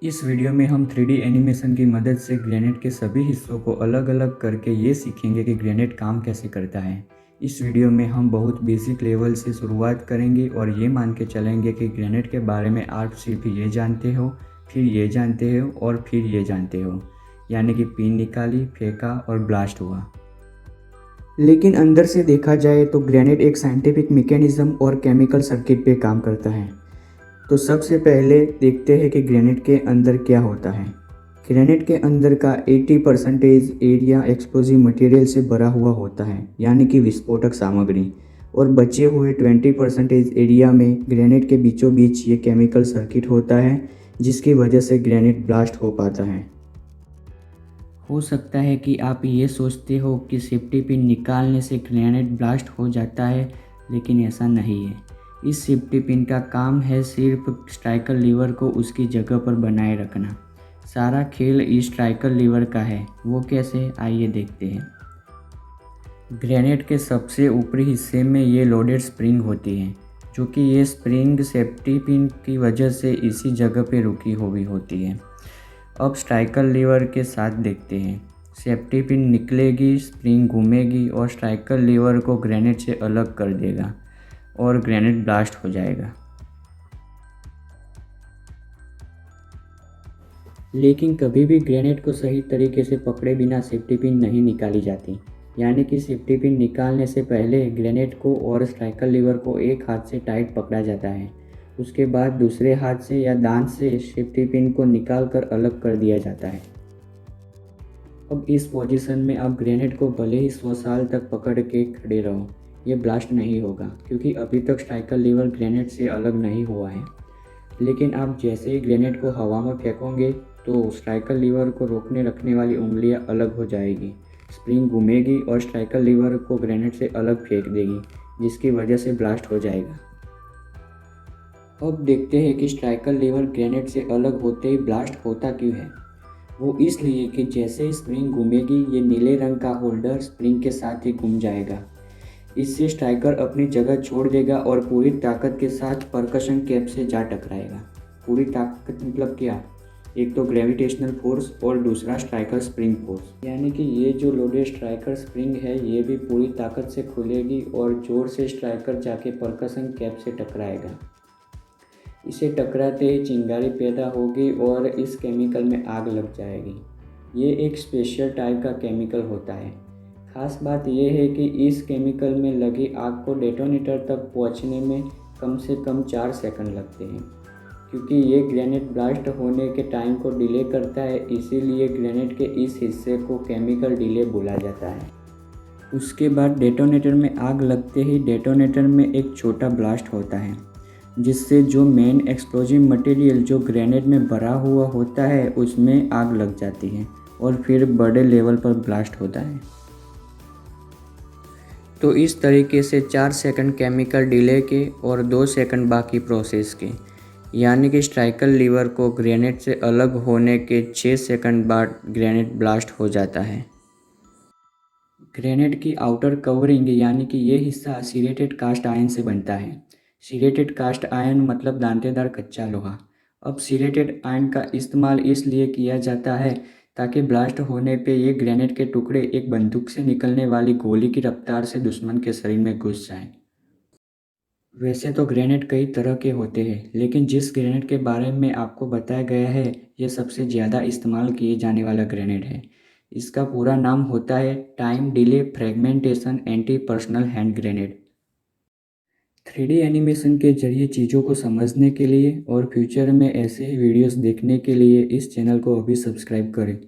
इस वीडियो में हम 3D एनिमेशन की मदद से ग्रेनेड के सभी हिस्सों को अलग अलग करके ये सीखेंगे कि ग्रेनेड काम कैसे करता है। इस वीडियो में हम बहुत बेसिक लेवल से शुरुआत करेंगे और ये मान के चलेंगे कि ग्रेनेड के बारे में आप सिर्फ ये जानते हो, फिर ये जानते हो और फिर ये जानते हो, यानी कि पिन निकाली, फेंका और ब्लास्ट हुआ। लेकिन अंदर से देखा जाए तो ग्रेनेड एक साइंटिफिक मैकेनिज्म और केमिकल सर्किट पे काम करता है। तो सबसे पहले देखते हैं कि ग्रेनेड के अंदर क्या होता है। ग्रेनेड के अंदर का 80% एरिया एक्सप्लोजिव मटेरियल से भरा हुआ होता है, यानी कि विस्फोटक सामग्री, और बचे हुए 20% एरिया में ग्रेनेड के बीचों बीच ये केमिकल सर्किट होता है, जिसकी वजह से ग्रेनेड ब्लास्ट हो पाता है। हो सकता है कि आप ये सोचते हो कि सेफ्टी पिन निकालने से ग्रेनेड ब्लास्ट हो जाता है, लेकिन ऐसा नहीं है। इस सेफ्टी पिन का काम है सिर्फ स्ट्राइकर लीवर को उसकी जगह पर बनाए रखना। सारा खेल इस स्ट्राइकर लीवर का है। वो कैसे, आइए देखते हैं। ग्रेनेड के सबसे ऊपरी हिस्से में ये लोडेड स्प्रिंग होती है, जो कि ये स्प्रिंग सेफ्टी पिन की वजह से इसी जगह पे रुकी हुई होती है। अब स्ट्राइकर लीवर के साथ देखते हैं। सेफ्टी पिन निकलेगी, स्प्रिंग घूमेगी और स्ट्राइकर लीवर को ग्रेनेड से अलग कर देगा और ग्रेनेड ब्लास्ट हो जाएगा। लेकिन कभी भी ग्रेनेड को सही तरीके से पकड़े बिना सेफ्टी पिन नहीं निकाली जाती, यानी कि सेफ्टी पिन निकालने से पहले ग्रेनेड को और स्ट्राइकर लीवर को एक हाथ से टाइट पकड़ा जाता है। उसके बाद दूसरे हाथ से या दांत से सेफ्टी पिन को निकाल कर अलग कर दिया जाता है। अब इस पोजीशन में आप ग्रेनेड को भले ही 100 साल तक पकड़ के खड़े रहो, ये ब्लास्ट नहीं होगा, क्योंकि अभी तक स्ट्राइकर लीवर ग्रेनेड से अलग नहीं हुआ है। लेकिन आप जैसे ही ग्रेनेड को हवा में फेंकोगे तो स्ट्राइकर लीवर को रोकने रखने वाली उंगलियां अलग हो जाएगी, स्प्रिंग घूमेगी और स्ट्राइकर लीवर को ग्रेनेड से अलग फेंक देगी, जिसकी वजह से ब्लास्ट हो जाएगा। अब देखते हैं कि स्ट्राइकर लीवर ग्रेनेड से अलग होते ही ब्लास्ट होता क्यों है। वो इसलिए कि जैसे ही स्प्रिंग घूमेगी, ये नीले रंग का होल्डर स्प्रिंग के साथ ही घूम जाएगा। इससे स्ट्राइकर अपनी जगह छोड़ देगा और पूरी ताकत के साथ परकशन कैप से जा टकराएगा। पूरी ताकत मतलब क्या? एक तो ग्रेविटेशनल फोर्स और दूसरा स्ट्राइकर स्प्रिंग फोर्स, यानी कि ये जो लोडेड स्ट्राइकर स्प्रिंग है ये भी पूरी ताकत से खुलेगी और जोर से स्ट्राइकर जाके परकशन कैप से टकराएगा। इसे टकराते ही चिंगारी पैदा होगी और इस केमिकल में आग लग जाएगी। ये एक स्पेशल टाइप का केमिकल होता है। खास बात यह है कि इस केमिकल में लगी आग को डेटोनेटर तक पहुंचने में कम से कम 4 सेकंड लगते हैं। क्योंकि ये ग्रेनेड ब्लास्ट होने के टाइम को डिले करता है, इसीलिए ग्रेनेड के इस हिस्से को केमिकल डिले बोला जाता है। उसके बाद डेटोनेटर में आग लगते ही डेटोनेटर में एक छोटा ब्लास्ट होता है, जिससे जो मेन एक्सप्लोजिव मटेरियल जो ग्रेनेड में भरा हुआ होता है उसमें आग लग जाती है और फिर बड़े लेवल पर ब्लास्ट होता है। तो इस तरीके से 4 सेकंड केमिकल डिले के और 2 सेकंड बाकी प्रोसेस के, यानी कि स्ट्राइकर लीवर को ग्रेनेड से अलग होने के 6 सेकंड बाद ग्रेनेड ब्लास्ट हो जाता है। ग्रेनेड की आउटर कवरिंग यानी कि ये हिस्सा सिरेटेड कास्ट आयरन से बनता है। सिरेटेड कास्ट आयरन मतलब दांतेदार कच्चा लोहा। अब सिरेटेड आयरन का इस्तेमाल इसलिए किया जाता है ताकि ब्लास्ट होने पे ये ग्रेनेड के टुकड़े एक बंदूक से निकलने वाली गोली की रफ्तार से दुश्मन के शरीर में घुस जाएं। वैसे तो ग्रेनेड कई तरह के होते हैं, लेकिन जिस ग्रेनेड के बारे में आपको बताया गया है ये सबसे ज़्यादा इस्तेमाल किए जाने वाला ग्रेनेड है। इसका पूरा नाम होता है time delay fragmentation anti personal hand grenade. 3D animation के जरिए चीज़ों को समझने के लिए और फ्यूचर में ऐसे ही वीडियोस देखने के लिए इस चैनल को अभी सब्सक्राइब करें।